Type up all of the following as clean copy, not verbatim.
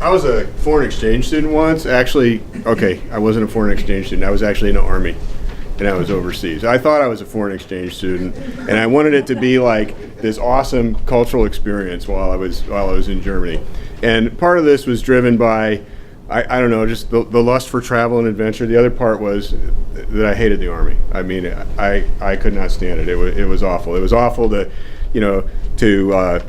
I was a foreign exchange student once. Actually, okay, I wasn't a foreign exchange student. I was actually in the Army, and I was overseas. I thought I was a foreign exchange student, and I wanted it to be like this awesome cultural experience while I was in Germany. And part of this was driven by, I don't know, just the lust for travel and adventure. The other part was that I hated the Army. I mean, I could not stand it. It was awful. It was awful to, you know, to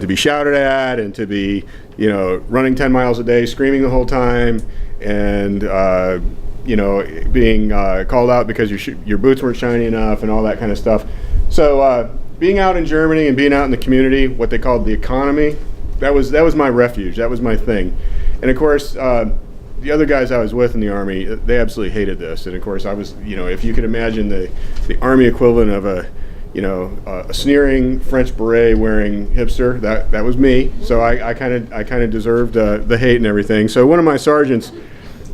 be shouted at and to be, you know, running 10 miles a day, screaming the whole time, and you know, being called out because your boots weren't shiny enough and all that kind of stuff. So being out in Germany and being out in the community, what they called the economy, that was my refuge. That was my thing. And of course, the other guys I was with in the Army, they absolutely hated this. And of course, I was, you know, if you could imagine the Army equivalent of a, you know, a sneering French beret wearing hipster, that was me. So I kind of deserved the hate and everything. So one of my sergeants,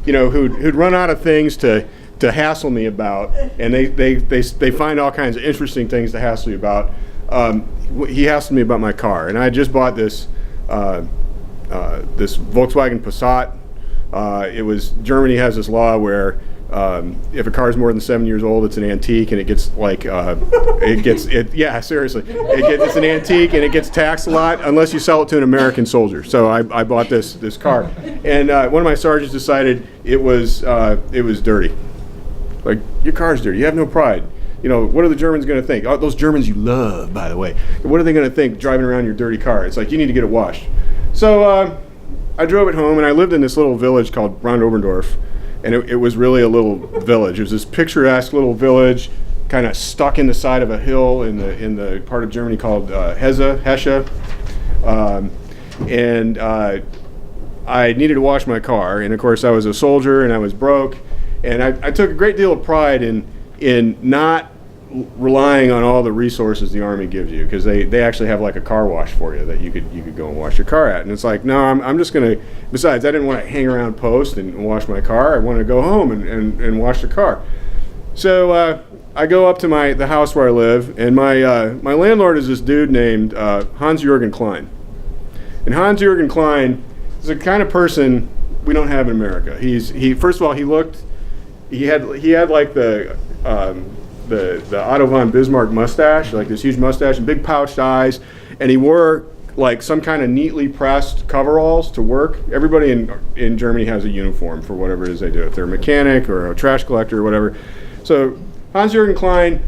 you know, who'd run out of things to hassle me about, and they find all kinds of interesting things to hassle you about. He hassled me about my car, and I had just bought this Volkswagen Passat. Germany has this law where if a car is more than 7 years old, it's an antique, and it gets like seriously, it's an antique, and it gets taxed a lot unless you sell it to an American soldier. So I bought this car, and one of my sergeants decided it was dirty. Like, your car's dirty. You have no pride. You know, what are the Germans going to think? Oh, those Germans you love, by the way. What are they going to think driving around your dirty car? It's like, you need to get it washed. So I drove it home, and I lived in this little village called Brand-Oberndorf, and it was really a little village. It was this picturesque little village, kind of stuck in the side of a hill in the part of Germany called Hesse. And I needed to wash my car, and of course I was a soldier and I was broke, and I took a great deal of pride in not relying on all the resources the Army gives you, because they actually have like a car wash for you that you could go and wash your car at. And it's like, no, I'm just going to, besides, I didn't want to hang around post and wash my car. I wanted to go home and wash the car. So I go up to the house where I live, and my landlord is this dude named Hans-Jürgen Klein. And Hans-Jürgen Klein is the kind of person we don't have in America. First of all, he had like the Otto von Bismarck mustache, like this huge mustache and big pouched eyes, and he wore like some kind of neatly pressed coveralls to work. Everybody in Germany has a uniform for whatever it is they do, if they're a mechanic or a trash collector or whatever. So Hans-Jürgen Klein,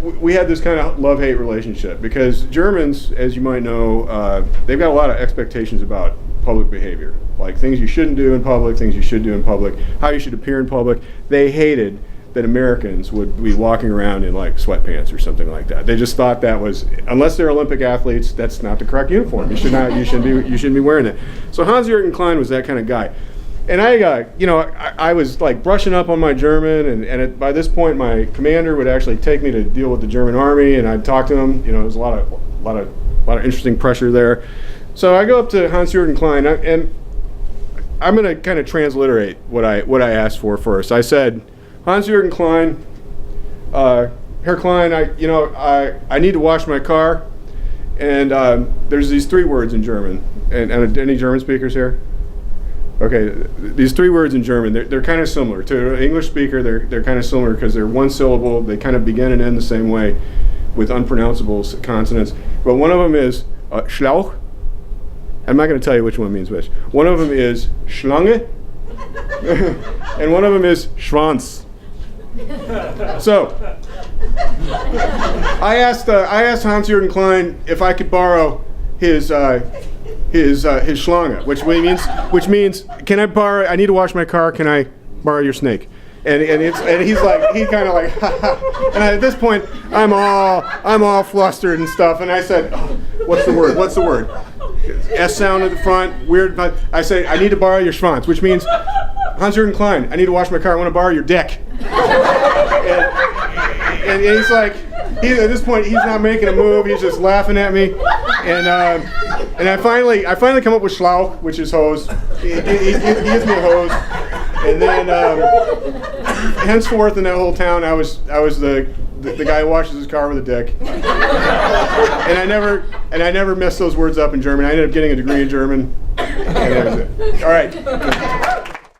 we had this kind of love-hate relationship, because Germans, as you might know, they've got a lot of expectations about public behavior, like things you shouldn't do in public, things you should do in public, how you should appear in public. They hated that Americans would be walking around in like sweatpants or something like that. They just thought that was, unless they're Olympic athletes, that's not the correct uniform. You shouldn't be wearing that. So Hans-Jürgen Klein was that kind of guy. And I was like brushing up on my German, and by this point my commander would actually take me to deal with the German Army, and I'd talk to him. You know, there was a lot of interesting pressure there. So I go up to Hans-Jürgen Klein, and I'm going to kind of transliterate what I asked for first. I said, Hans-Jürgen Klein, Herr Klein, I need to wash my car, and there's these 3 words in German. And any German speakers here? Okay, these 3 words in German, they're kind of similar. To an English speaker, they're kind of similar because they're one syllable. They kind of begin and end the same way with unpronounceable consonants. But one of them is Schlauch. I'm not going to tell you which one means which. One of them is Schlange, and one of them is Schwanz. So I asked Hans-Jürgen Klein if I could borrow his Schlange, which means can I borrow? I need to wash my car. Can I borrow your snake? And he's like, he kind of like, and at this point I'm all flustered and stuff. And I said, oh, what's the word? S sound at the front, weird. But I say, I need to borrow your Schwanz, which means, Hans-Jürgen Klein, I need to wash my car. I want to borrow your dick. and he's like, at this point, he's not making a move. He's just laughing at me. And I finally come up with Schlauch, which is hose. He gives me a hose. And then henceforth in that whole town, I was the guy who washes his car with a dick. And I never messed those words up in German. I ended up getting a degree in German And that was it. All right.